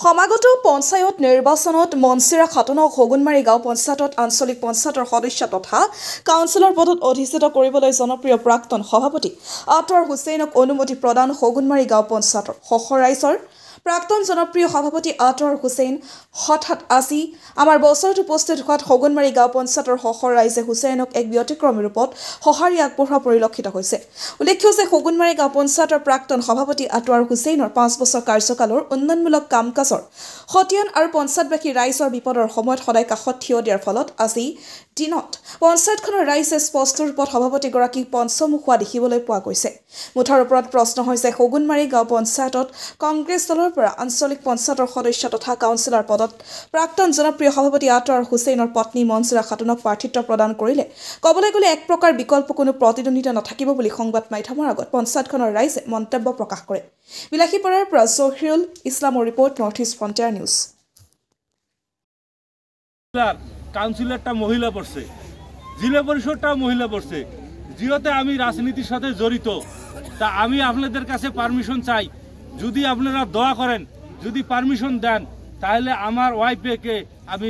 সমাগত পঞ্চায়ত নিৰ্বাচনত মনচিৰা খাতুনক হগুনমাৰী গাঁও পঞ্চায়তত আঞ্চলিক পঞ্চায়তৰ সদস্য তথা কাউন্সিলৰ পদত অধিষ্ঠিত কৰিবলৈ জনপ্ৰিয় প্ৰাক্তন সভাপতি আতৱাৰ হুছেইনক অনুমতি প্ৰদান হগুনমাৰী গাঁও পঞ্চায়তৰ সহৰাইজৰ প্ৰাক্তন জনপ্ৰিয় সভাপতি আতৱাৰ হুছেইন হঠাৎ আজি আমাৰ বছৰত উপস্থিত হোৱাত হগুনমাৰী গাঁও পঞ্চায়তৰ সহৰাইজে হুছেইনক এক ব্যতিক্ৰমী ৰূপত সঁহাৰি আগবঢ়োৱা পৰিলক্ষিত হৈছে। উল্লেখ্য যে হগুনমাৰী গাঁও পঞ্চায়তৰ প্ৰাক্তন সভাপতি আতৱাৰ হুছেইনৰ 5 বছৰ কাৰ্যকালৰ উন্নয়নমূলক কাম-কাজৰ খতিয়ান আৰু পঞ্চায়তবাসী ৰাইজৰ বিপদৰ সময়ত সদায় কাষত থিয় দিয়াৰ ফলত আজি দিনত পঞ্চায়তখনৰ ৰাইজে স্পষ্ট ৰূপত সভাপতিগৰাকীক পঞ্চমুখ হোৱা দেখিবলৈ পোৱা গৈছে। মুঠৰ ওপৰত প্ৰশ্ন হৈছে হগুনমাৰী গাঁও পঞ্চায়তত কংগ্ৰেছ দলৰ পৰা আঞ্চলিক পঞ্চায়তৰ সদস্য তথা কাউন্সিলৰ পদত প্ৰাক্তন জনপ্ৰিয় সভাপতি আতৱাৰ হুছেইনৰ পত্নী মনচিৰা খাতুনক প্ৰাৰ্থিত্ব প্ৰদান কৰিলে ক'বলৈ গ'লে এক প্ৰকাৰ বিকল্প কোনো প্ৰতিদ্বন্দ্বিতা নাথাকিব বুলি সংবাদ মাধ্যমৰ আগত পঞ্চায়তখনৰ ৰাইজে মন্তব্য প্ৰকাশ কৰে। বিলাসীপাৰাৰ পৰা জহিৰুল ইছলামৰ report north east frontier news. কাউন্সিলরটা মহিলা পড়ছে, জিলা পরিষদটা মহিলা পড়ছে, যেহেতু আমি রাজনীতির সাথে জড়িত তা আমি আপনাদের কাছে পারমিশন চাই। যদি আপনারা দোয়া করেন, যদি পারমিশন দেন তাহলে আমার ওয়াইফকে আমি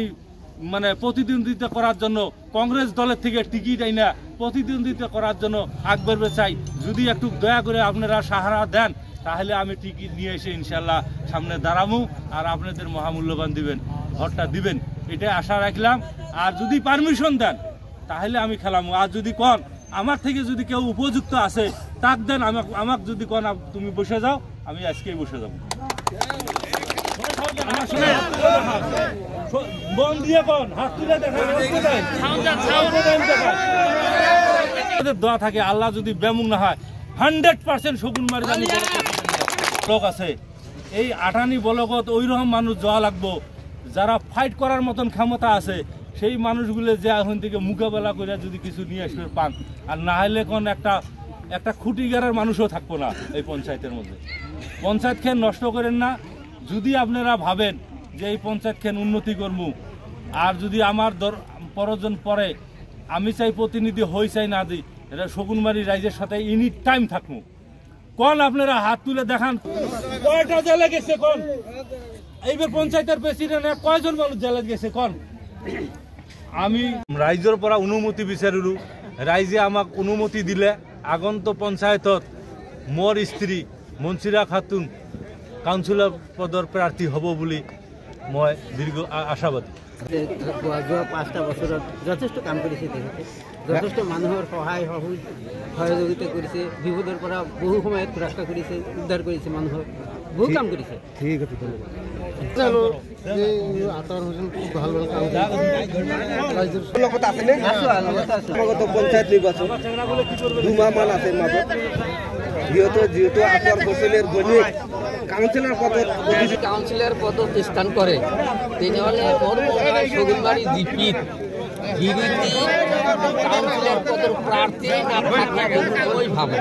প্রতিদ্বন্দ্বিতা করার জন্য কংগ্রেস দলের থেকে টিকিট আইনা প্রতিদ্বন্দ্বিতা করার জন্য আগবাড়বে চাই। যদি একটু দয়া করে আপনারা সাহারা দেন তাহলে আমি টিকিট নিয়ে এসে ইনশাল্লাহ সামনে দাঁড়াবো আর আপনাদের মহামূল্যবান দিবেন, ভোটটা দিবেন, এটাই আশা রাখলাম। আর যদি পারমিশন দেন তাহলে আমি খেলামো। আর যদি কন আমার থেকে যদি কেউ উপযুক্ত আছে তাক দেন, আমাকে যদি কন তুমি বসে যাও, আমি আজকেই বসে যাবো। মন দিয়ে কন, হাত তুলে দেখেন, দোয়া থাকে আল্লাহ যদি বেমুখ না হয় 100% হগুনমারী লোক আছে। এই 58 ব্লকত ওইরকম মানুষ যাওয়া লাগবো যারা ফাইট করার মতন ক্ষমতা আছে, সেই মানুষগুলো যে এখন থেকে মোকাবেলা করে যদি কিছু নিয়ে আসবে পান। আর না হলে কোন একটা খুঁটিগারের মানুষও থাকবো না এই পঞ্চায়েতের মধ্যে। পঞ্চায়েতকে নষ্ট করেন না। যদি আপনারা ভাবেন যে এই পঞ্চায়েতকে উন্নতি করবো আর যদি আমার প্রয়োজন পরে আমি চাই প্রতিনিধি হই চাই না দিই, এটা হগুনমারী রাইজের সাথে এনি টাইম থাকবো। কোন আপনারা হাত তুলে দেখান কয়টা জেলে গেছে, কোন এইবার পঞ্চায়েতের প্রেসিডেন্ট কয়জন মানুষ জেলে গেছে কোন। আমি ৰাইজৰ পৰা অনুমতি বিচাৰিলো, ৰাইজে আমাক অনুমতি দিলে আগন্ত পঞ্চায়তত মোৰ স্ত্ৰী মনচিৰা খাতুন কাউন্সিলৰ পদৰ প্ৰাৰ্থী হ'ব বুলি মই দীৰ্ঘ আশাবাদী। যোৱা 5টা বছৰত যথেষ্ট কাম কৰিছে, তেখেতে যথেষ্ট মানুহৰ সহায় সহযোগিতা কৰিছে, বিপদৰ পৰা বহু সময়ত ৰক্ষা কৰিছে, উদ্ধাৰ কৰিছে, মানুহৰ বহু কাম কৰিছে। ঠিক আছে, ধন্যবাদ। পঞ্চায়েত নিৰ্বাচন 2 মাহ মান আছে মাজত, যেহেতু আতৱাৰ হুছেইনেৰ ঘৈণীয়েক কাউন্সিলৰ পদত স্থান কৰে, তেনেহলে হগুনমাৰী জিপিত কাউন্সিলৰ পদেৰ প্ৰাৰ্থী না ভাবে।